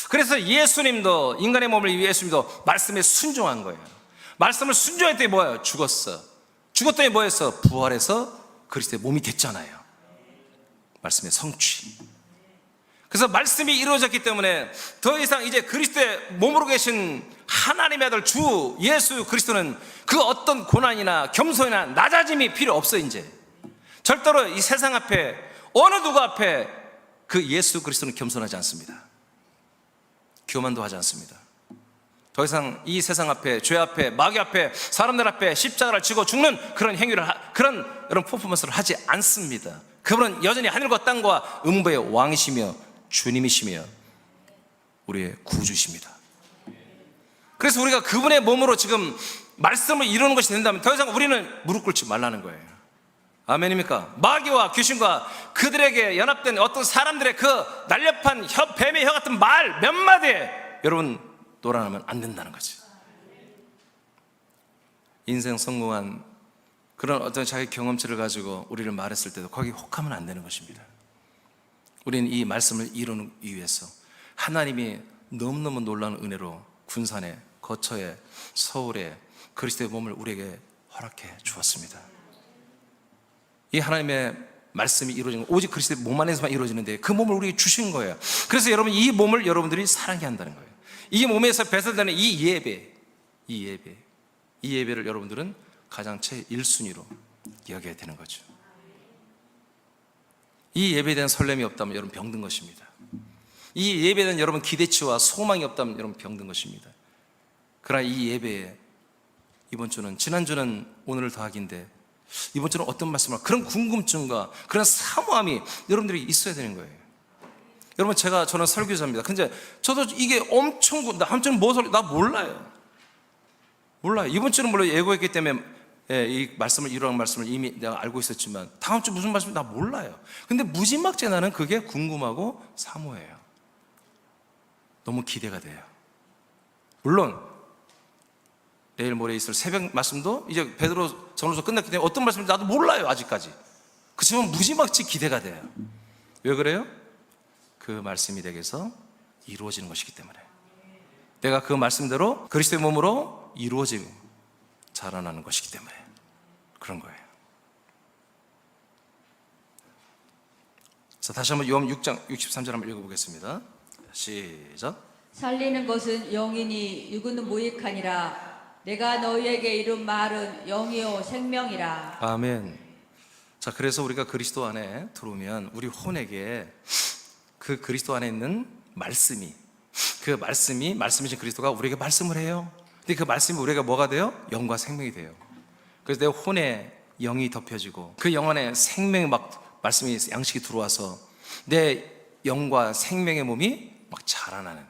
그래서 예수님도 인간의 몸을 위해 예수님도 말씀에 순종한 거예요. 말씀을 순종했더니 뭐예요? 죽었어. 죽었더니 뭐했어? 부활해서 그리스도의 몸이 됐잖아요. 말씀의 성취. 그래서 말씀이 이루어졌기 때문에 더 이상 이제 그리스도의 몸으로 계신 하나님의 아들 주 예수 그리스도는 그 어떤 고난이나 겸손이나 낮아짐이 필요 없어. 이제 절대로 이 세상 앞에 어느 누구 앞에 그 예수 그리스도는 겸손하지 않습니다. 교만도 하지 않습니다. 더 이상 이 세상 앞에, 죄 앞에, 마귀 앞에, 사람들 앞에 십자가를 지고 죽는 그런 행위를, 그런 퍼포먼스를 하지 않습니다. 그분은 여전히 하늘과 땅과 음부의 왕이시며 주님이시며 우리의 구주십니다. 그래서 우리가 그분의 몸으로 지금 말씀을 이루는 것이 된다면 더 이상 우리는 무릎 꿇지 말라는 거예요. 아멘입니까? 마귀와 귀신과 그들에게 연합된 어떤 사람들의 그 날렵한 뱀의 혀 같은 말 몇 마디에 여러분 놀아나면 안 된다는 거지. 인생 성공한 그런 어떤 자기 경험치를 가지고 우리를 말했을 때도 거기 혹하면 안 되는 것입니다. 우리는 이 말씀을 이루기 위해서 하나님이 너무너무 놀라운 은혜로 군산에, 거처에, 서울에 그리스도의 몸을 우리에게 허락해 주었습니다. 이 하나님의 말씀이 이루어지는 오직 그리스도의 몸 안에서만 이루어지는데 그 몸을 우리에게 주신 거예요. 그래서 여러분 이 몸을 여러분들이 사랑해야 한다는 거예요. 이 몸에서 배설되는 이 예배를 여러분들은 가장 제1순위로 여겨야 되는 거죠. 이 예배에 대한 설렘이 없다면 여러분 병든 것입니다. 이 예배는 여러분 기대치와 소망이 없다면 여러분 병든 것입니다. 그러나 이 예배에 이번 주는, 지난주는 오늘을 더하기인데 이번 주는 어떤 말씀을, 그런 궁금증과 그런 사모함이 여러분들이 있어야 되는 거예요. 여러분, 저는 설교자입니다. 근데 저도 이게 엄청, 한주는 뭐 나 몰라요. 이번 주는 물론 예고했기 때문에 이 말씀을, 이러한 말씀을 이미 내가 알고 있었지만 다음 주 무슨 말씀인지 나 몰라요. 근데 무지막지하게 나는 그게 궁금하고 사모해요. 너무 기대가 돼요. 물론 내일 모레 있을 새벽 말씀도 이제 베드로 전후서 끝났기 때문에 어떤 말씀인지 나도 몰라요, 아직까지. 그렇지만 무지막지 기대가 돼요. 왜 그래요? 그 말씀이 내게서 이루어지는 것이기 때문에, 내가 그 말씀대로 그리스도의 몸으로 이루어지고 자라나는 것이기 때문에 그런 거예요. 자, 다시 한번 요한 6장 63절 한번 읽어보겠습니다. 시작. 살리는 것은 영이니 육은 무익하니라. 내가 너희에게 이룬 말은 영이요 생명이라. 아멘. 자, 그래서 우리가 그리스도 안에 들어오면 우리 혼에게 그 그리스도 안에 있는 말씀이, 그 말씀이신 그리스도가 우리에게 말씀을 해요. 근데 그 말씀이 우리가 뭐가 돼요? 영과 생명이 돼요. 그래서 내 혼에 영이 덮여지고 그 영 안에 생명의 말씀이, 양식이 들어와서 내 영과 생명의 몸이 막 자라나는,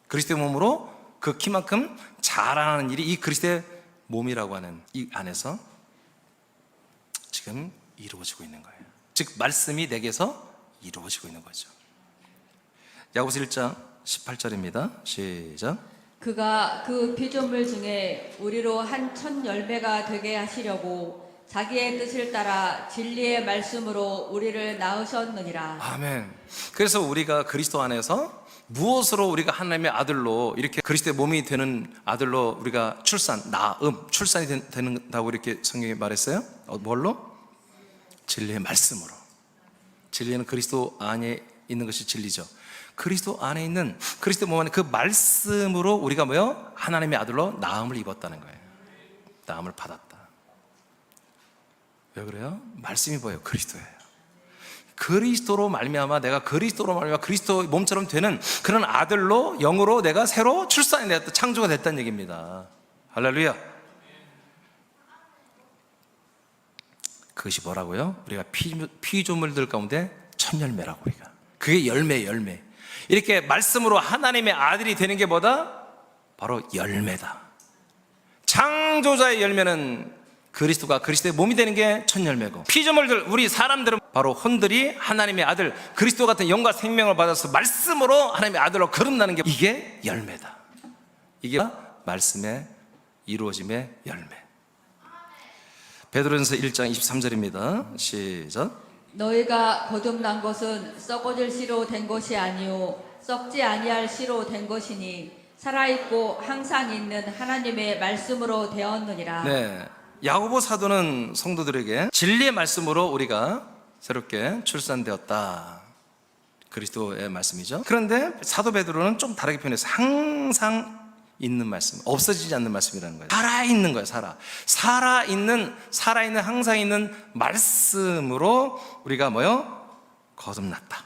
그리스도의 몸으로 그 키만큼 자라나는 일이 이 그리스도의 몸이라고 하는 이 안에서 지금 이루어지고 있는 거예요. 즉 말씀이 내게서 이루어지고 있는 거죠. 야고보서 1장 18절입니다. 시작. 그가 그 피조물 중에 우리로 한 첫 열매가 되게 하시려고 자기의 뜻을 따라 진리의 말씀으로 우리를 낳으셨느니라. 아멘. 그래서 우리가 그리스도 안에서 무엇으로 우리가 하나님의 아들로, 이렇게 그리스도의 몸이 되는 아들로 우리가 출산이 된다고 이렇게 성경이 말했어요? 뭘로? 진리의 말씀으로. 진리는 그리스도 안에 있는 것이 진리죠. 그리스도 안에 있는, 그리스도 몸 안에 그 말씀으로 우리가 뭐요? 하나님의 아들로 나음을 입었다는 거예요. 나음을 받았다. 왜 그래요? 말씀이 뭐예요? 그리스도예요. 그리스도로 말미암아, 내가 그리스도로 말미암아 그리스도 몸처럼 되는 그런 아들로, 영으로 내가 새로 출산이 되었다, 창조가 됐다는 얘기입니다. 할렐루야. 그것이 뭐라고요? 우리가 피조물들 가운데 첫 열매라고. 우리가 그게 열매. 이렇게 말씀으로 하나님의 아들이 되는 게 뭐다? 바로 열매다. 창조자의 열매는 그리스도가 그리스도의 몸이 되는 게 첫 열매고, 피조물들, 우리 사람들은 바로 혼들이 하나님의 아들 그리스도 같은 영과 생명을 받아서 말씀으로 하나님의 아들로 거듭나는 게, 이게 열매다. 이게 말씀의 이루어짐의 열매. 베드로전서 1장 23절입니다. 시작. 너희가 거듭난 것은 썩어질 씨로 된 것이 아니요 썩지 아니할 씨로 된 것이니 살아있고 항상 있는 하나님의 말씀으로 되었느니라. 네, 야고보 사도는 성도들에게 진리의 말씀으로 우리가 새롭게 출산되었다, 그리스도의 말씀이죠. 그런데 사도 베드로는 좀 다르게 표현해서 항상 있는 말씀, 없어지지 않는 말씀이라는 거예요. 살아있는 거예요. 살아있는 항상 있는 말씀으로 우리가 뭐요? 거듭났다,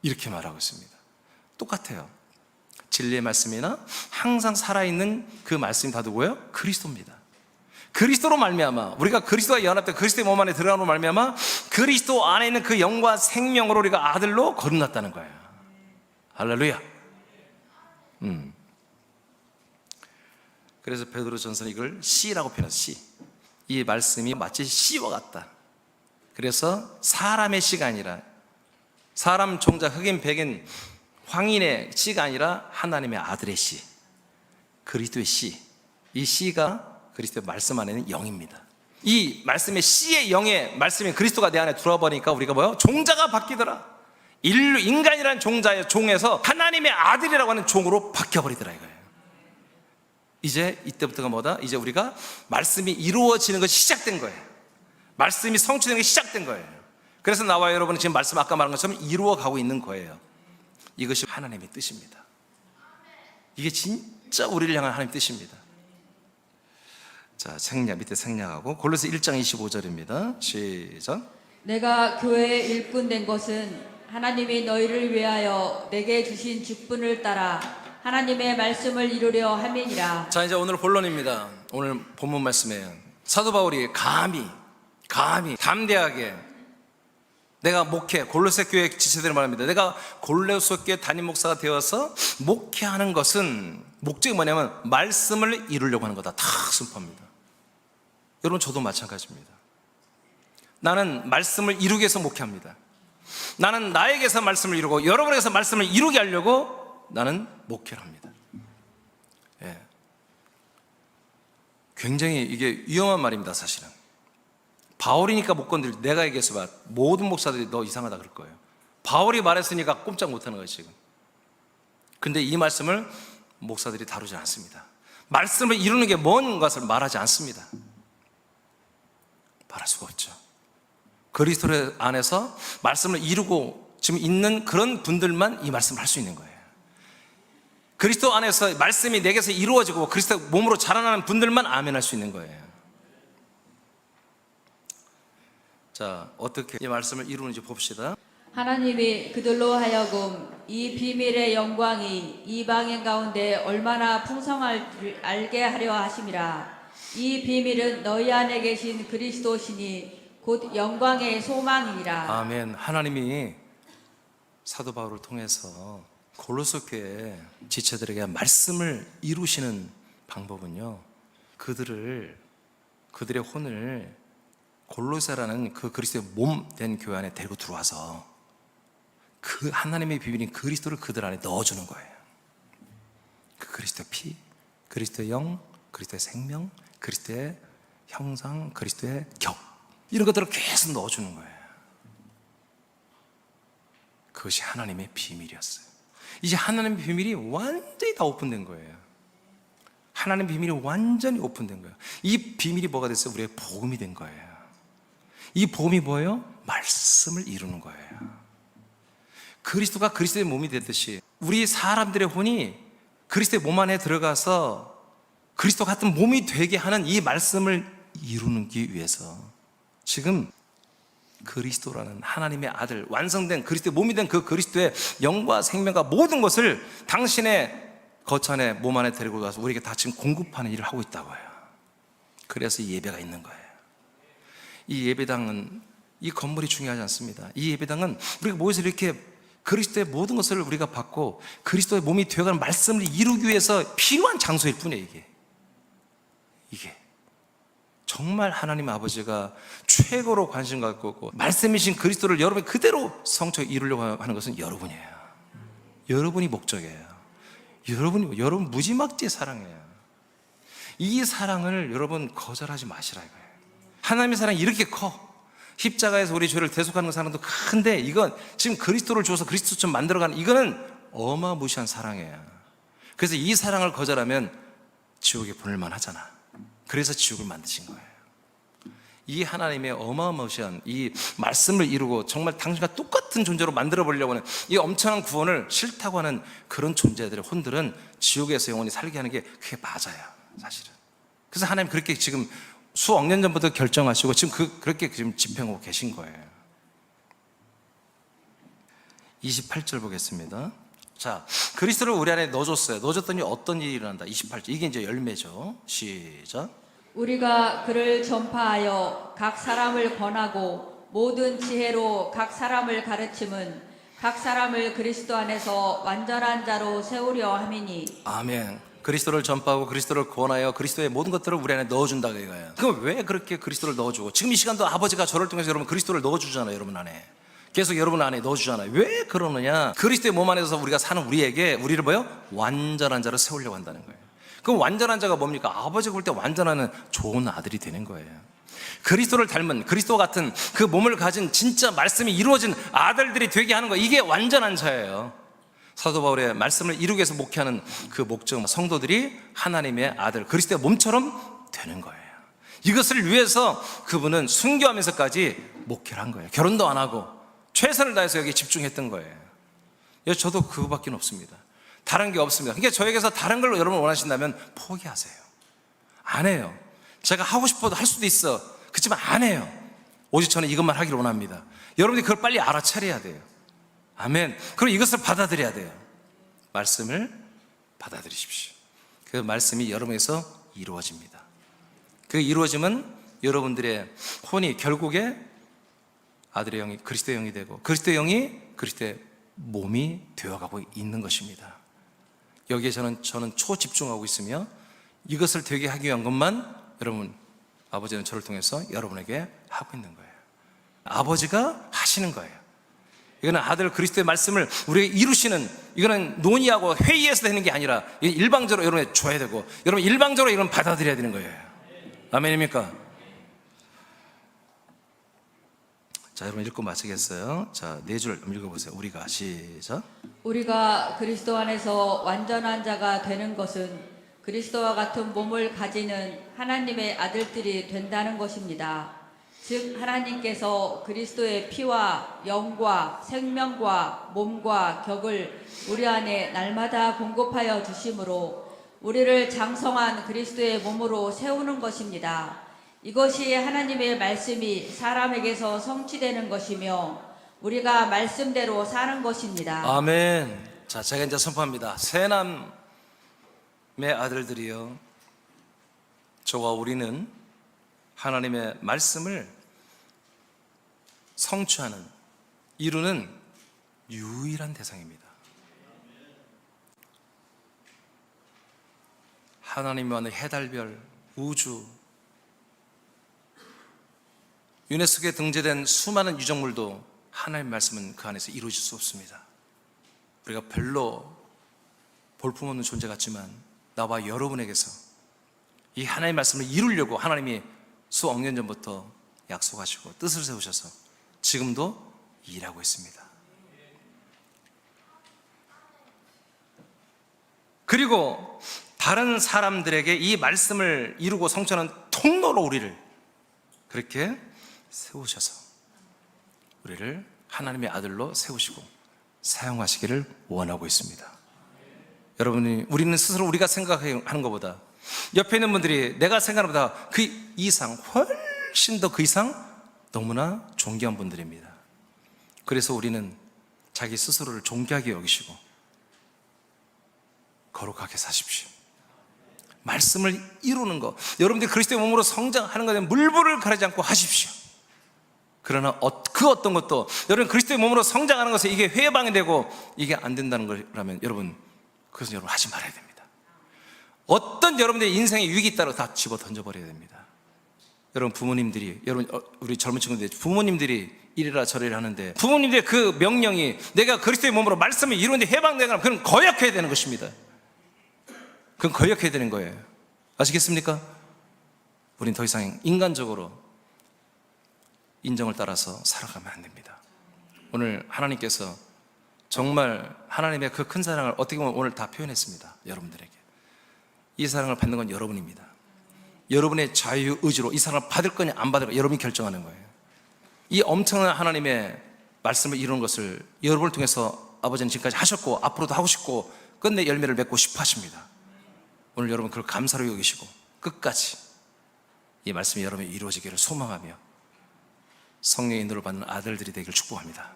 이렇게 말하고 있습니다. 똑같아요. 진리의 말씀이나 항상 살아있는 그 말씀이 다 누구예요? 그리스도입니다. 그리스도로 말미암아, 우리가 그리스도와 연합돼 그리스도의 몸 안에 들어가로 말미암아 그리스도 안에 있는 그 영과 생명으로 우리가 아들로 거듭났다는 거예요. 할렐루야. 그래서 베드로전서는 이걸 씨라고 표현해서 이 말씀이 마치 씨와 같다. 그래서 사람의 씨가 아니라, 사람, 종자, 흑인, 백인, 황인의 씨가 아니라 하나님의 아들의 씨, 그리스도의 씨. 이 씨가 그리스도의 말씀 안에는 영입니다. 이 말씀의 씨의 영의 말씀이 그리스도가 내 안에 들어와 버리니까 우리가 뭐요? 종자가 바뀌더라. 인간이라는 종자의 종에서 하나님의 아들이라고 하는 종으로 바뀌어버리더라 이거예요. 이제 이때부터가 뭐다? 이제 우리가 말씀이 이루어지는 것이 시작된 거예요. 말씀이 성취되는 것이 시작된 거예요. 그래서 나와 여러분은 지금 말씀 아까 말한 것처럼 이루어가고 있는 거예요. 이것이 하나님의 뜻입니다. 이게 진짜 우리를 향한 하나님의 뜻입니다. 자, 밑에 생략하고 골로새 1장 25절입니다. 시작. 내가 교회의 일꾼 된 것은 하나님이 너희를 위하여 내게 주신 직분을 따라 하나님의 말씀을 이루려 함이니라. 자, 이제 오늘 본론입니다. 오늘 본문 말씀이에요. 사도 바울이 감히 담대하게 내가 골로새 교회 지체들을 말합니다. 내가 골로새 교회 담임 목사가 되어서 목회하는 것은 목적이 뭐냐면 말씀을 이루려고 하는 거다. 다 선포합니다. 여러분, 저도 마찬가지입니다. 나는 말씀을 이루기 위해서 목회합니다. 나는 나에게서 말씀을 이루고 여러분에게서 말씀을 이루게 하려고 나는 목회를 합니다. 예. 굉장히 이게 위험한 말입니다. 사실은 바울이니까 못 건드릴, 내가 얘기해서 봐, 모든 목사들이 너 이상하다 그럴 거예요. 바울이 말했으니까 꼼짝 못하는 거예요 지금. 근데 이 말씀을 목사들이 다루지 않습니다. 말씀을 이루는 게 뭔 것을 말하지 않습니다. 말할 수가 없죠. 그리스도 안에서 말씀을 이루고 지금 있는 그런 분들만 이 말씀을 할 수 있는 거예요. 그리스도 안에서 말씀이 내게서 이루어지고 그리스도 몸으로 자라나는 분들만 아멘 할 수 있는 거예요. 자, 어떻게 이 말씀을 이루는지 봅시다. 하나님이 그들로 하여금 이 비밀의 영광이 이방인 가운데 얼마나 풍성할 줄 알게 하려 하심이라. 이 비밀은 너희 안에 계신 그리스도시니 곧 영광의 소망이니라. 아멘. 하나님이 사도 바울을 통해서 골로새 교회 지체들에게 말씀을 이루시는 방법은요, 그들의 혼을 골로새라는 그 그리스도의 몸 된 교회 안에 데리고 들어와서 그 하나님의 비밀인 그리스도를 그들 안에 넣어주는 거예요. 그 그리스도의 피, 그리스도의 영, 그리스도의 생명, 그리스도의 형상, 그리스도의 격, 이런 것들을 계속 넣어주는 거예요. 그것이 하나님의 비밀이었어요. 이제 하나님의 비밀이 완전히 다 오픈된 거예요. 하나님의 비밀이 완전히 오픈된 거예요. 이 비밀이 뭐가 됐어요? 우리의 복음이 된 거예요. 이 복음이 뭐예요? 말씀을 이루는 거예요. 그리스도가 그리스도의 몸이 됐듯이 우리 사람들의 혼이 그리스도의 몸 안에 들어가서 그리스도 같은 몸이 되게 하는 이 말씀을 이루기 위해서 지금 그리스도라는 하나님의 아들, 완성된 그리스도의 몸이 된 그 그리스도의 영과 생명과 모든 것을 당신의 거처 안에 몸 안에 데리고 가서 우리에게 다 지금 공급하는 일을 하고 있다고 해요. 그래서 이 예배가 있는 거예요. 이 예배당은, 이 건물이 중요하지 않습니다. 이 예배당은 우리가 모여서 이렇게 그리스도의 모든 것을 우리가 받고 그리스도의 몸이 되어가는 말씀을 이루기 위해서 필요한 장소일 뿐이에요. 이게 정말 하나님 아버지가 최고로 관심 갖고 있고 말씀이신 그리스도를 여러분이 그대로 성취 이루려고 하는 것은 여러분이에요. 여러분이 목적이에요. 여러분 무지막지 사랑해요. 이 사랑을 여러분 거절하지 마시라 이거예요. 하나님의 사랑이 이렇게 커. 십자가에서 우리 죄를 대속하는 사랑도 큰데 이건 지금 그리스도를 주어서 그리스도처럼 만들어가는, 이거는 어마무시한 사랑이에요. 그래서 이 사랑을 거절하면 지옥에 보낼 만하잖아. 그래서 지옥을 만드신 거예요. 이 하나님의 어마무시한 이 말씀을 이루고 정말 당신과 똑같은 존재로 만들어 보려고 하는 이 엄청난 구원을 싫다고 하는 그런 존재들의 혼들은 지옥에서 영원히 살게 하는 게 그게 맞아요, 사실은. 그래서 하나님 그렇게 지금 수억 년 전부터 결정하시고 지금 그렇게 지금 집행하고 계신 거예요. 28절 보겠습니다. 자, 그리스도를 우리 안에 넣어줬어요. 넣어줬더니 어떤 일이 일어난다. 28절. 이게 이제 열매죠. 시작. 우리가 그를 전파하여 각 사람을 권하고 모든 지혜로 각 사람을 가르침은 각 사람을 그리스도 안에서 완전한 자로 세우려 함이니. 아멘. 그리스도를 전파하고 그리스도를 권하여 그리스도의 모든 것들을 우리 안에 넣어준다 이거예요. 그럼 왜 그렇게 그리스도를 넣어주고, 지금 이 시간도 아버지가 저를 통해서 여러분 그리스도를 넣어주잖아요. 여러분 안에 계속 여러분 안에 넣어주잖아요. 왜 그러느냐? 그리스도의 몸 안에서 우리가 사는 우리를 뭐요? 완전한 자로 세우려고 한다는 거예요. 그럼 완전한 자가 뭡니까? 아버지가 볼 때 완전한 좋은 아들이 되는 거예요. 그리스도를 닮은, 그리스도 같은 그 몸을 가진 진짜 말씀이 이루어진 아들들이 되게 하는 거, 이게 완전한 자예요. 사도 바울의 말씀을 이루기 위해서 목회하는 그 목적, 성도들이 하나님의 아들 그리스도의 몸처럼 되는 거예요. 이것을 위해서 그분은 순교하면서까지 목회를 한 거예요. 결혼도 안 하고 최선을 다해서 여기에 집중했던 거예요. 저도 그거밖에 없습니다. 다른 게 없습니다. 그러니까 저에게서 다른 걸 여러분 원하신다면 포기하세요. 안 해요. 제가 하고 싶어도 할 수도 있어. 그렇지만 안 해요. 오직 저는 이것만 하기를 원합니다. 여러분이 그걸 빨리 알아차려야 돼요. 아멘. 그리고 이것을 받아들여야 돼요. 말씀을 받아들이십시오. 그 말씀이 여러분에서 이루어집니다. 그 이루어짐은 여러분들의 혼이 결국에 아들의 영이 그리스도의 영이 되고 그리스도의 영이 그리스도의 몸이 되어가고 있는 것입니다. 여기에 저는 초집중하고 있으며 이것을 되게 하기 위한 것만 여러분, 아버지는 저를 통해서 여러분에게 하고 있는 거예요. 아버지가 하시는 거예요. 이거는 아들 그리스도의 말씀을 우리에게 이루시는, 이거는 논의하고 회의해서 되는 게 아니라 일방적으로 여러분에게 줘야 되고 여러분 일방적으로 이런 받아들여야 되는 거예요. 아멘입니까? 자, 여러분 읽고 마치겠어요. 자, 4줄 읽어보세요. 우리가 시작. 우리가 그리스도 안에서 완전한 자가 되는 것은 그리스도와 같은 몸을 가지는 하나님의 아들들이 된다는 것입니다. 즉 하나님께서 그리스도의 피와 영과 생명과 몸과 격을 우리 안에 날마다 공급하여 주심으로 우리를 장성한 그리스도의 몸으로 세우는 것입니다. 이것이 하나님의 말씀이 사람에게서 성취되는 것이며 우리가 말씀대로 사는 것입니다. 아멘. 자, 제가 이제 선포합니다. 세 남의 아들들이여, 저와 우리는 하나님의 말씀을 성취하는, 이루는 유일한 대상입니다. 하나님이 만든 해달별, 우주, 유네스코에 등재된 수많은 유적물도 하나님의 말씀은 그 안에서 이루어질 수 없습니다. 우리가 별로 볼품없는 존재 같지만 나와 여러분에게서 이 하나님의 말씀을 이루려고 하나님이 수억 년 전부터 약속하시고 뜻을 세우셔서 지금도 일하고 있습니다. 그리고 다른 사람들에게 이 말씀을 이루고 성취하는 통로로 우리를 그렇게 세우셔서 우리를 하나님의 아들로 세우시고 사용하시기를 원하고 있습니다. 여러분이, 우리는 스스로 우리가 생각하는 것보다 옆에 있는 분들이 내가 생각하는 것보다 그 이상, 훨씬 더 그 이상 너무나 존귀한 분들입니다. 그래서 우리는 자기 스스로를 존귀하게 여기시고 거룩하게 사십시오. 말씀을 이루는 것, 여러분들이 그리스도의 몸으로 성장하는 것에 물불을 가리지 않고 하십시오. 그러나 그 어떤 것도 여러분 그리스도의 몸으로 성장하는 것에 이게 회방이 되고 이게 안 된다는 거라면 여러분, 그것은 여러분 하지 말아야 됩니다. 어떤 여러분들의 인생의 위기 따라 다 집어 던져버려야 됩니다. 여러분 부모님들이, 여러분 우리 젊은 친구들 부모님들이 이래라 저래라 하는데 부모님들의 그 명령이 내가 그리스도의 몸으로 말씀을 이루는데 해방되거나 그건 거역해야 되는 것입니다. 그건 거역해야 되는 거예요. 아시겠습니까? 우린 더 이상 인간적으로 인정을 따라서 살아가면 안 됩니다. 오늘 하나님께서 정말 하나님의 그 큰 사랑을 어떻게 보면 오늘 다 표현했습니다. 여러분들에게 이 사랑을 받는 건 여러분입니다. 여러분의 자유의지로 이 사랑을 받을 거냐 안 받을 거냐 여러분이 결정하는 거예요. 이 엄청난 하나님의 말씀을 이루는 것을 여러분을 통해서 아버지는 지금까지 하셨고 앞으로도 하고 싶고 끝내 열매를 맺고 싶어 하십니다. 오늘 여러분 그걸 감사로 여기시고 끝까지 이 말씀이 여러분이 이루어지기를 소망하며 성령의 인도를 받는 아들들이 되기를 축복합니다.